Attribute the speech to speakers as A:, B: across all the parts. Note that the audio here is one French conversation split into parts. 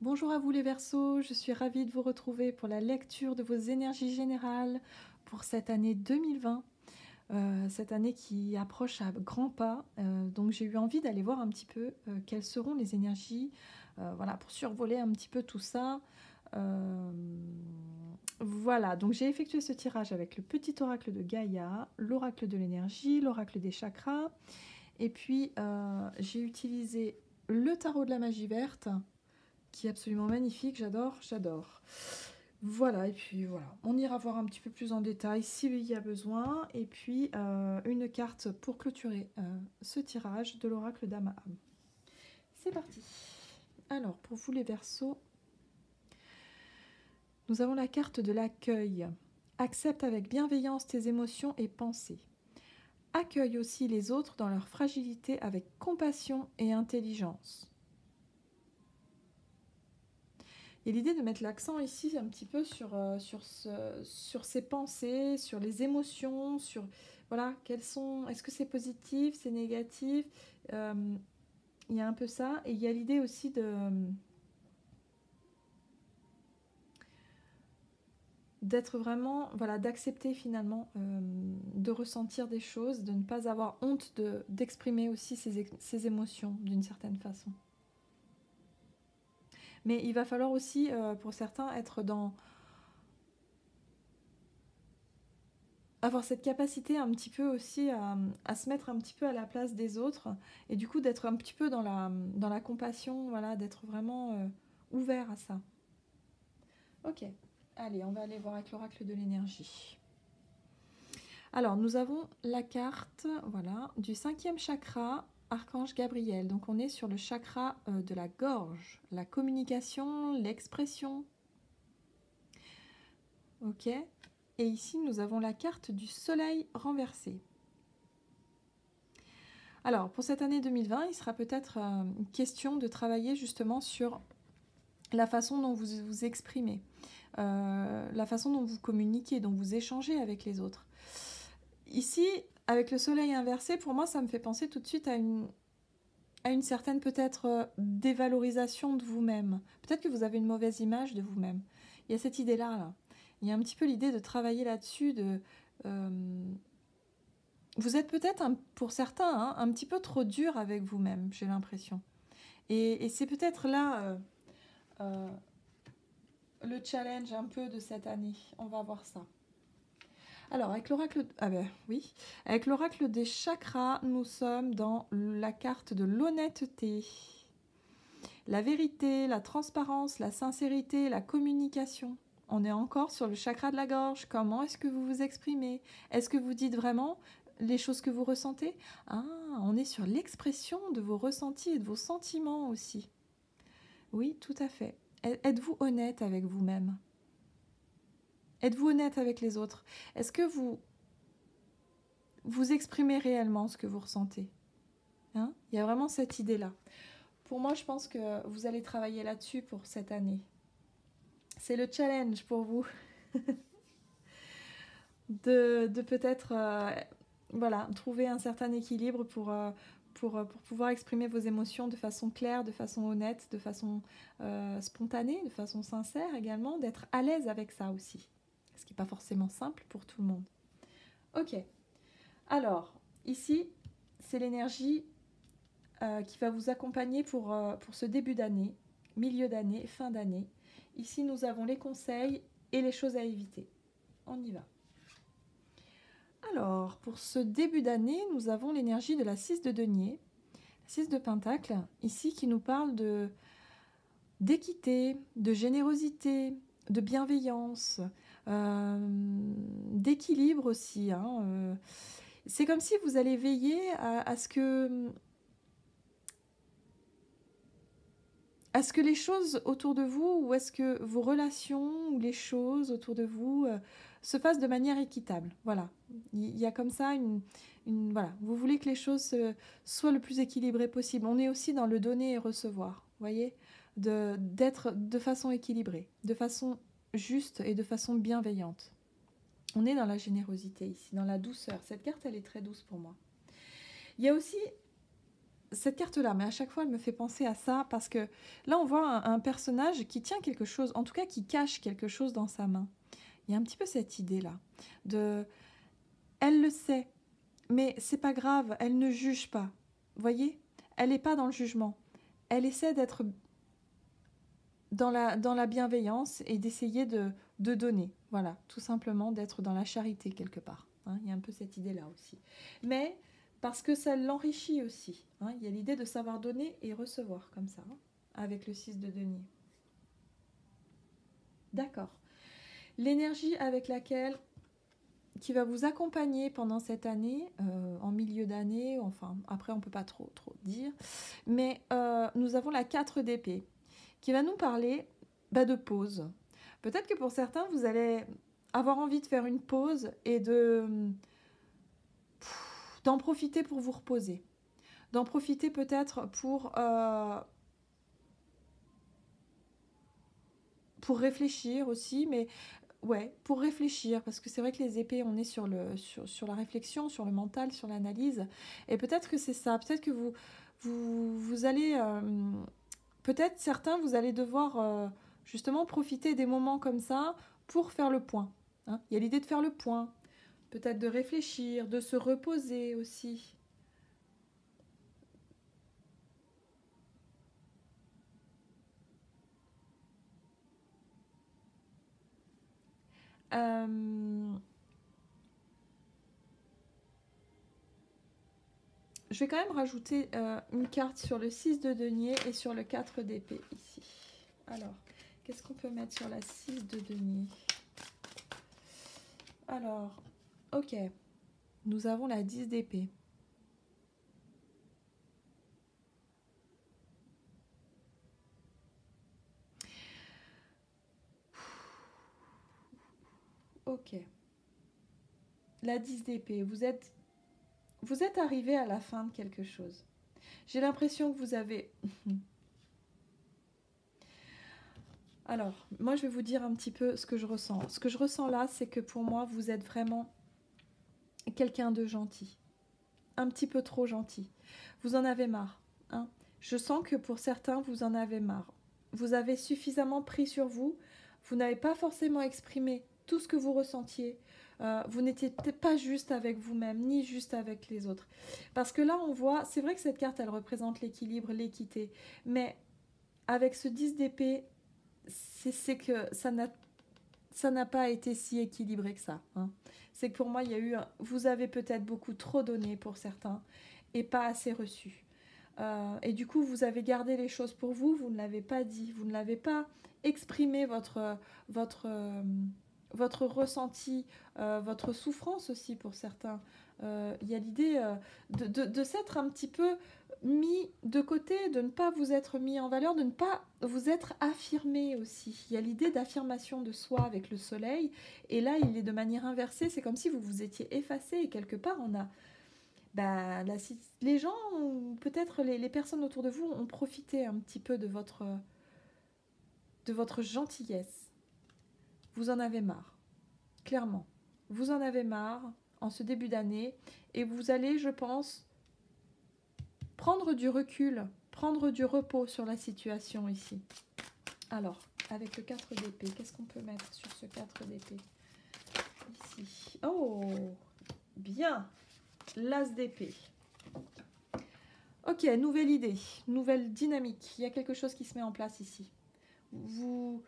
A: Bonjour à vous les Verseaux, je suis ravie de vous retrouver pour la lecture de vos énergies générales pour cette année 2020, cette année qui approche à grands pas. Donc j'ai eu envie d'aller voir un petit peu quelles seront les énergies, voilà, pour survoler un petit peu tout ça. Euh, voilà, donc j'ai effectué ce tirage avec le petit oracle de Gaïa, l'oracle de l'énergie, l'oracle des chakras, et puis j'ai utilisé le tarot de la magie verte qui est absolument magnifique, j'adore, j'adore. Voilà, et puis voilà, on ira voir un petit peu plus en détail s'il y a besoin, et puis une carte pour clôturer ce tirage de l'oracle d'Amaham. C'est parti. Alors, pour vous les Verseaux, nous avons la carte de l'accueil. Accepte avec bienveillance tes émotions et pensées. Accueille aussi les autres dans leur fragilité avec compassion et intelligence. Et l'idée de mettre l'accent ici un petit peu sur ces pensées, sur les émotions, sur voilà, quelles sont, est-ce que c'est positif, c'est négatif, il y a un peu ça, et il y a l'idée aussi d'être vraiment, voilà, d'accepter finalement, de ressentir des choses, de ne pas avoir honte d'exprimer aussi ses émotions d'une certaine façon. Mais il va falloir aussi, pour certains, être dans avoir cette capacité un petit peu aussi à se mettre un petit peu à la place des autres et du coup d'être un petit peu dans la compassion, voilà, d'être vraiment ouvert à ça. Ok, allez, on va aller voir avec l'oracle de l'énergie. Alors, nous avons la carte, voilà, du 5e chakra, Archange Gabriel. Donc, on est sur le chakra de la gorge, la communication, l'expression. Ok. Et ici, nous avons la carte du soleil renversé. Alors, pour cette année 2020, il sera peut-être question de travailler justement sur la façon dont vous vous exprimez, la façon dont vous communiquez, dont vous échangez avec les autres. Ici, avec le soleil inversé, pour moi, ça me fait penser tout de suite à une certaine peut-être dévalorisation de vous-même. Peut-être que vous avez une mauvaise image de vous-même. Il y a cette idée-là, là. Il y a un petit peu l'idée de travailler là-dessus, de... vous êtes peut-être, pour certains, hein, un petit peu trop dur avec vous-même, j'ai l'impression. Et c'est peut-être là euh, le challenge un peu de cette année. On va voir ça. Alors, avec l'oracle... Ah ben oui. Avec l'oracle des chakras, nous sommes dans la carte de l'honnêteté. La vérité, la transparence, la sincérité, la communication. On est encore sur le chakra de la gorge. Comment est-ce que vous vous exprimez? Est-ce que vous dites vraiment les choses que vous ressentez? Ah, on est sur l'expression de vos ressentis et de vos sentiments aussi. Oui, tout à fait. Êtes-vous honnête avec vous-même? Êtes-vous honnête avec les autres? Est-ce que vous exprimez réellement ce que vous ressentez? Hein? Il y a vraiment cette idée-là. Pour moi, je pense que vous allez travailler là-dessus pour cette année. C'est le challenge pour vous de peut-être voilà, trouver un certain équilibre pour pouvoir exprimer vos émotions de façon claire, de façon honnête, de façon spontanée, de façon sincère également, d'être à l'aise avec ça aussi. Ce qui n'est pas forcément simple pour tout le monde. Ok, alors ici, c'est l'énergie qui va vous accompagner pour ce début d'année, milieu d'année, fin d'année. Ici, nous avons les conseils et les choses à éviter. On y va. Alors, pour ce début d'année, nous avons l'énergie de la 6 de denier, la 6 de pentacle, ici qui nous parle d'équité, de générosité, de bienveillance, d'équilibre aussi. Hein. C'est comme si vous allez veiller à ce que les choses autour de vous, ou est-ce que vos relations, ou les choses autour de vous se fassent de manière équitable. Voilà. Il y a comme ça voilà. Vous voulez que les choses soient le plus équilibrées possible. On est aussi dans le donner et recevoir, vous voyez, d'être de façon équilibrée, de façon juste et de façon bienveillante. On est dans la générosité ici, dans la douceur. Cette carte, elle est très douce pour moi. Il y a aussi cette carte-là, mais à chaque fois, elle me fait penser à ça, parce que là, on voit un personnage qui tient quelque chose, en tout cas qui cache quelque chose dans sa main. Il y a un petit peu cette idée-là, de... Elle le sait, mais c'est pas grave, elle ne juge pas. Vous voyez? Elle n'est pas dans le jugement. Elle essaie d'être dans la bienveillance et d'essayer de donner. Voilà, tout simplement d'être dans la charité quelque part. Hein, il y a un peu cette idée-là aussi. Mais parce que ça l'enrichit aussi. Hein, il y a l'idée de savoir donner et recevoir comme ça, hein, avec le 6 de denier. D'accord. L'énergie avec laquelle qui va vous accompagner pendant cette année, en milieu d'année, enfin après on ne peut pas trop dire, mais nous avons la 4 d'épée qui va nous parler de pause. Peut-être que pour certains, vous allez avoir envie de faire une pause et d'en profiter pour vous reposer. D'en profiter peut-être pour réfléchir aussi, mais ouais, pour réfléchir, parce que c'est vrai que les épées, on est sur la réflexion, sur le mental, sur l'analyse, et peut-être que c'est ça, peut-être que vous allez, peut-être certains, vous allez devoir justement profiter des moments comme ça pour faire le point. Hein. Il y a l'idée de faire le point, peut-être de réfléchir, de se reposer aussi. Euh, Je vais quand même rajouter une carte sur le 6 de denier et sur le 4 d'épée ici. Alors, qu'est-ce qu'on peut mettre sur la 6 de denier? Alors, ok. Nous avons la 10 d'épée. Ok. La 10 d'épée. Vous êtes arrivé à la fin de quelque chose. J'ai l'impression que vous avez... Alors, moi je vais vous dire un petit peu ce que je ressens. Ce que je ressens là, c'est que pour moi, vous êtes vraiment quelqu'un de gentil. Un petit peu trop gentil. Vous en avez marre. Hein. Je sens que pour certains, vous en avez marre. Vous avez suffisamment pris sur vous. Vous n'avez pas forcément exprimé tout ce que vous ressentiez. Vous n'étiez pas juste avec vous-même, ni juste avec les autres. Parce que là, on voit, c'est vrai que cette carte, elle représente l'équilibre, l'équité. Mais avec ce 10 d'épée, c'est que ça n'a pas été si équilibré que ça. Hein. C'est que pour moi, il y a eu... Vous avez peut-être beaucoup trop donné pour certains et pas assez reçu. Et du coup, vous avez gardé les choses pour vous, vous ne l'avez pas dit, vous ne l'avez pas exprimé votre ressenti, votre souffrance aussi pour certains. Il y a l'idée de s'être un petit peu mis de côté, de ne pas vous être mis en valeur, de ne pas vous être affirmé aussi. Il y a l'idée d'affirmation de soi avec le soleil, et là il est de manière inversée, c'est comme si vous vous étiez effacé, et quelque part on a... les gens, peut-être les personnes autour de vous ont profité un petit peu de votre gentillesse. Vous en avez marre, clairement. Vous en avez marre en ce début d'année, et vous allez, je pense, prendre du recul, prendre du repos sur la situation ici. Alors, avec le 4 d'épée, qu'est-ce qu'on peut mettre sur ce 4 d'épée ici? Oh, bien, l'as d'épée. Ok, nouvelle idée, nouvelle dynamique. Il y a quelque chose qui se met en place ici. Vous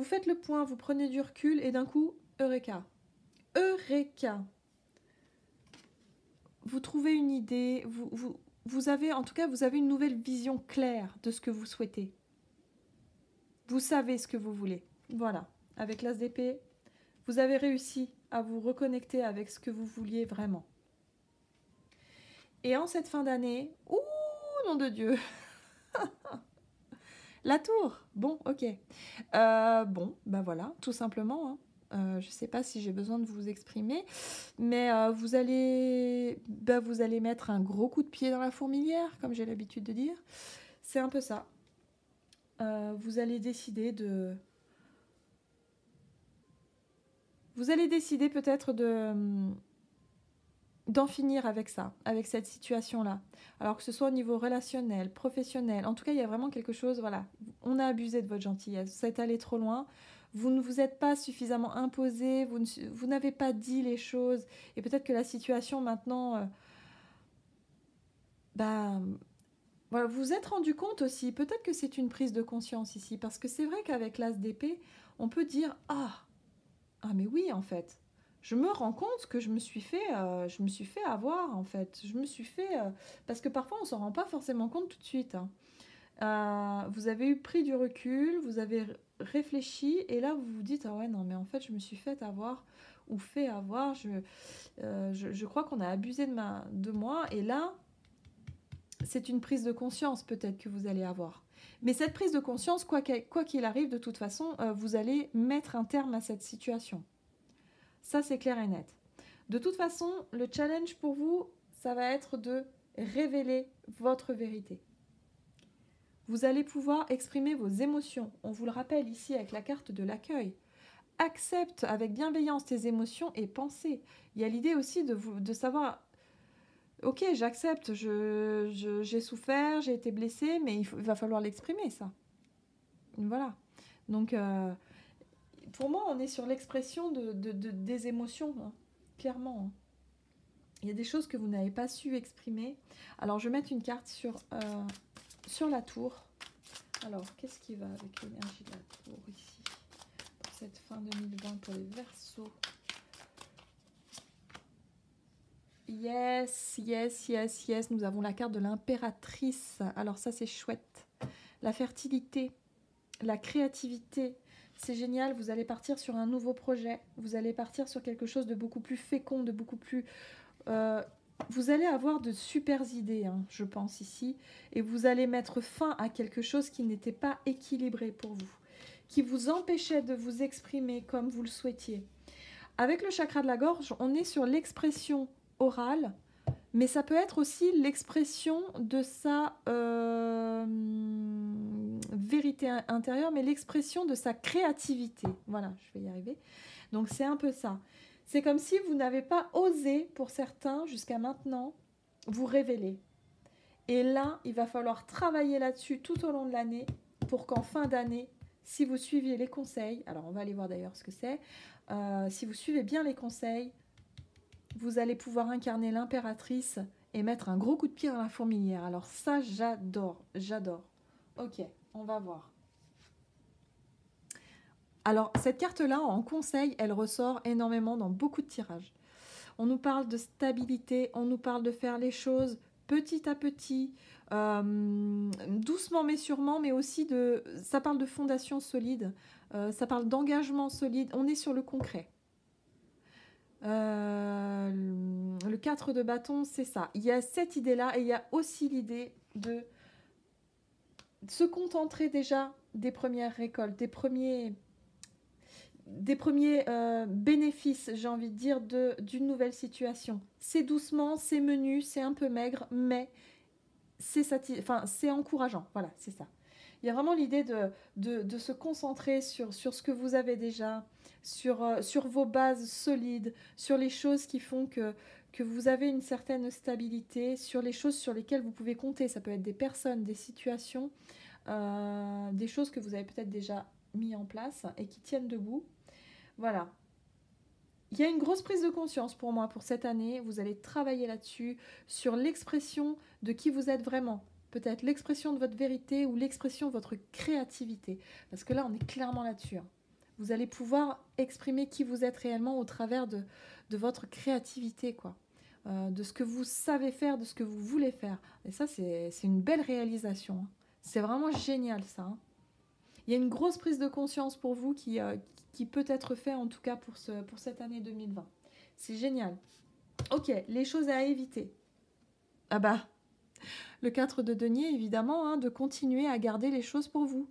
A: faites le point, vous prenez du recul et d'un coup, Eureka. Eureka. Vous trouvez une idée, vous avez, en tout cas, vous avez une nouvelle vision claire de ce que vous souhaitez. Vous savez ce que vous voulez. Voilà, avec l'as d'épée, vous avez réussi à vous reconnecter avec ce que vous vouliez vraiment. Et en cette fin d'année, ouh, nom de Dieu. La tour. Bon, ok. Bon, ben voilà, tout simplement. Hein. Je ne sais pas si j'ai besoin de vous exprimer, mais vous allez mettre un gros coup de pied dans la fourmilière, comme j'ai l'habitude de dire. C'est un peu ça. Vous allez décider peut-être d'en finir avec ça, avec cette situation-là. Alors que ce soit au niveau relationnel, professionnel, en tout cas, il y a vraiment quelque chose, voilà, on a abusé de votre gentillesse, vous êtes allé trop loin, vous ne vous êtes pas suffisamment imposé, vous n'avez pas dit les choses, et peut-être que la situation maintenant, bah, voilà, vous vous êtes rendu compte aussi, peut-être que c'est une prise de conscience ici, parce que c'est vrai qu'avec l'as d'épée, on peut dire, ah mais oui en fait, je me rends compte que je me suis fait avoir en fait, je me suis fait parce que parfois on s'en rend pas forcément compte tout de suite, hein. Vous avez eu pris du recul, vous avez réfléchi et là vous vous dites ah ouais non mais en fait je me suis fait avoir ou fait avoir, je crois qu'on a abusé de moi et là c'est une prise de conscience peut-être que vous allez avoir. Mais cette prise de conscience, quoi qu'il arrive, de toute façon, vous allez mettre un terme à cette situation. Ça, c'est clair et net. De toute façon, le challenge pour vous, ça va être de révéler votre vérité. Vous allez pouvoir exprimer vos émotions. On vous le rappelle ici avec la carte de l'accueil. Accepte avec bienveillance tes émotions et pensées. Il y a l'idée aussi de savoir, ok, j'accepte, j'ai souffert, j'ai été blessée, mais il va falloir l'exprimer, ça. Voilà. Donc, pour moi, on est sur l'expression des émotions, hein, clairement. Hein. Il y a des choses que vous n'avez pas su exprimer. Alors, je vais mettre une carte sur la tour. Alors, qu'est-ce qui va avec l'énergie de la tour ici pour cette fin 2020 pour les Verseaux? Yes, yes, yes, yes. Nous avons la carte de l'impératrice. Alors ça, c'est chouette. La fertilité, la créativité. C'est génial. Vous allez partir sur un nouveau projet. Vous allez partir sur quelque chose de beaucoup plus fécond, de beaucoup plus... vous allez avoir de super idées, hein, je pense, ici. Et vous allez mettre fin à quelque chose qui n'était pas équilibré pour vous, qui vous empêchait de vous exprimer comme vous le souhaitiez. Avec le chakra de la gorge, on est sur l'expression orale, mais ça peut être aussi l'expression de sa vérité intérieure, mais l'expression de sa créativité. Voilà, je vais y arriver. Donc c'est un peu ça. C'est comme si vous n'avez pas osé, pour certains, jusqu'à maintenant, vous révéler. Et là, il va falloir travailler là-dessus tout au long de l'année pour qu'en fin d'année, si vous suiviez les conseils, alors on va aller voir d'ailleurs ce que c'est, si vous suivez bien les conseils, vous allez pouvoir incarner l'impératrice et mettre un gros coup de pied dans la fourmilière. Alors ça, j'adore, j'adore. Ok, on va voir. Alors cette carte-là, en conseil, elle ressort énormément dans beaucoup de tirages. On nous parle de stabilité, on nous parle de faire les choses petit à petit, doucement mais sûrement, mais aussi ça parle de fondation solide, ça parle d'engagement solide, on est sur le concret. Le 4 de bâton, c'est ça. Il y a cette idée-là et il y a aussi l'idée de se contenter déjà des premières récoltes, des premiers bénéfices, j'ai envie de dire, d'une nouvelle situation. C'est doucement, c'est menu, c'est un peu maigre, mais c'est encourageant. Voilà, c'est ça. Il y a vraiment l'idée de se concentrer sur ce que vous avez déjà, sur vos bases solides, sur les choses qui font que vous avez une certaine stabilité, sur les choses sur lesquelles vous pouvez compter. Ça peut être des personnes, des situations, des choses que vous avez peut-être déjà mis en place et qui tiennent debout. Voilà. Il y a une grosse prise de conscience pour moi pour cette année. Vous allez travailler là-dessus, sur l'expression de qui vous êtes vraiment. Peut-être l'expression de votre vérité ou l'expression de votre créativité. Parce que là, on est clairement là-dessus. Hein. Vous allez pouvoir exprimer qui vous êtes réellement au travers de votre créativité, quoi. De ce que vous savez faire, de ce que vous voulez faire. Et ça, c'est une belle réalisation. Hein. C'est vraiment génial, ça. Hein. Il y a une grosse prise de conscience pour vous qui peut être faite, en tout cas pour cette année 2020. C'est génial. Ok, les choses à éviter. Ah bah, le 4 de denier, évidemment, hein, de continuer à garder les choses pour vous.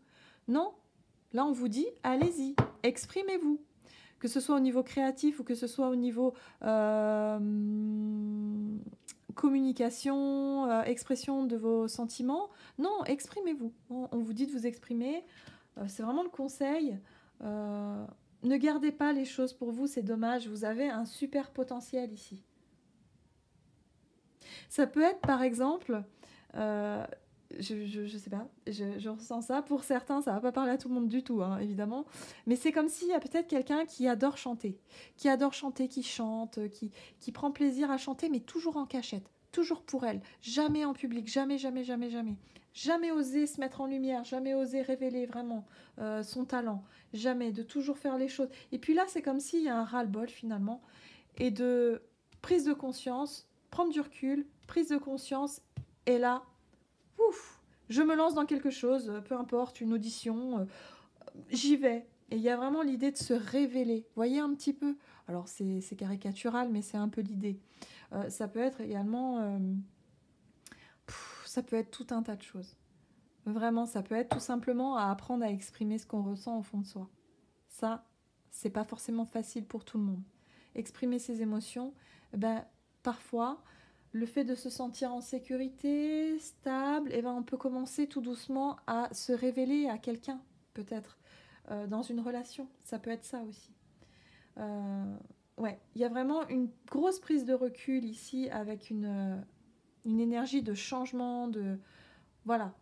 A: Non, là on vous dit, allez-y, exprimez-vous. Que ce soit au niveau créatif ou que ce soit au niveau communication, expression de vos sentiments. Non, exprimez-vous. On vous dit de vous exprimer. C'est vraiment le conseil. Ne gardez pas les choses pour vous, c'est dommage. Vous avez un super potentiel ici. Ça peut être par exemple, euh, je sais pas, je ressens ça. Pour certains, ça va pas parler à tout le monde du tout, hein, évidemment. Mais c'est comme s'il y a peut-être quelqu'un qui adore chanter, qui chante, qui prend plaisir à chanter, mais toujours en cachette, toujours pour elle, jamais en public, jamais, jamais, jamais, jamais. Jamais oser se mettre en lumière, jamais oser révéler vraiment son talent, jamais, de toujours faire les choses. Et puis là, c'est comme s'il y a un ras-le-bol finalement, et de prise de conscience, prendre du recul, prise de conscience, et là, ouf, je me lance dans quelque chose, peu importe, une audition, j'y vais. Et il y a vraiment l'idée de se révéler. Voyez un petit peu. Alors c'est caricatural, mais c'est un peu l'idée. Ça peut être également, ça peut être tout un tas de choses. Vraiment, ça peut être tout simplement à apprendre à exprimer ce qu'on ressent au fond de soi. Ça, c'est pas forcément facile pour tout le monde. Exprimer ses émotions, ben, parfois, le fait de se sentir en sécurité, stable, et ben, on peut commencer tout doucement à se révéler à quelqu'un, peut-être, dans une relation. Ça peut être ça aussi. Ouais, il y a vraiment une grosse prise de recul ici avec une énergie de changement, de... Voilà.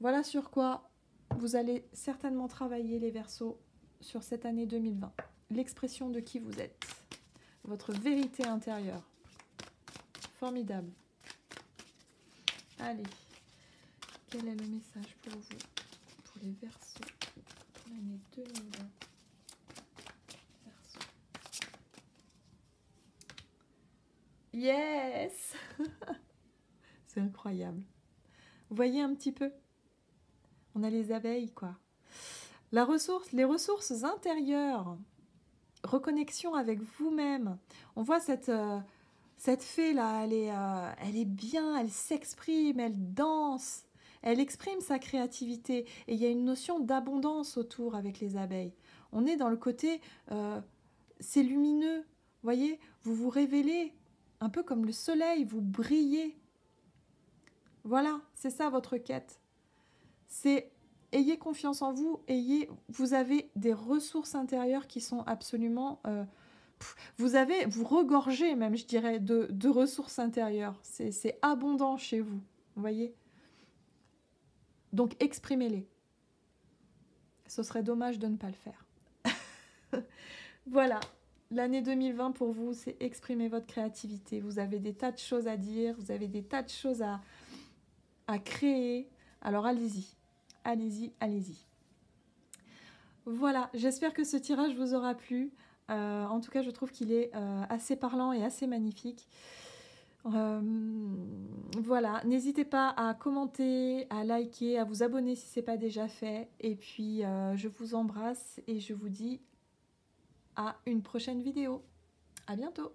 A: Voilà sur quoi vous allez certainement travailler les Verseaux sur cette année 2020. L'expression de qui vous êtes, votre vérité intérieure. Formidable. Allez, quel est le message pour vous, pour les Verseaux, pour l'année 2020? Verseau. Yes. C'est incroyable. Vous voyez un petit peu? On a les abeilles, quoi. Les ressources intérieures, reconnexion avec vous-même. On voit cette fée-là, elle est bien, elle s'exprime, elle danse, elle exprime sa créativité. Et il y a une notion d'abondance autour avec les abeilles. On est dans le côté, c'est lumineux. Vous voyez, vous vous révélez, un peu comme le soleil, vous brillez. Voilà, c'est ça votre quête. C'est ayez confiance en vous, vous avez des ressources intérieures qui sont absolument... vous regorgez même, je dirais, de ressources intérieures. C'est abondant chez vous, vous voyez. Donc exprimez-les. Ce serait dommage de ne pas le faire. Voilà, l'année 2020 pour vous, c'est exprimer votre créativité. Vous avez des tas de choses à dire, vous avez des tas de choses à créer. Alors allez-y, allez-y, allez-y. Voilà, j'espère que ce tirage vous aura plu. En tout cas, je trouve qu'il est assez parlant et assez magnifique. Voilà, n'hésitez pas à commenter, à liker, à vous abonner si ce n'est pas déjà fait. Et puis, je vous embrasse et je vous dis à une prochaine vidéo. À bientôt!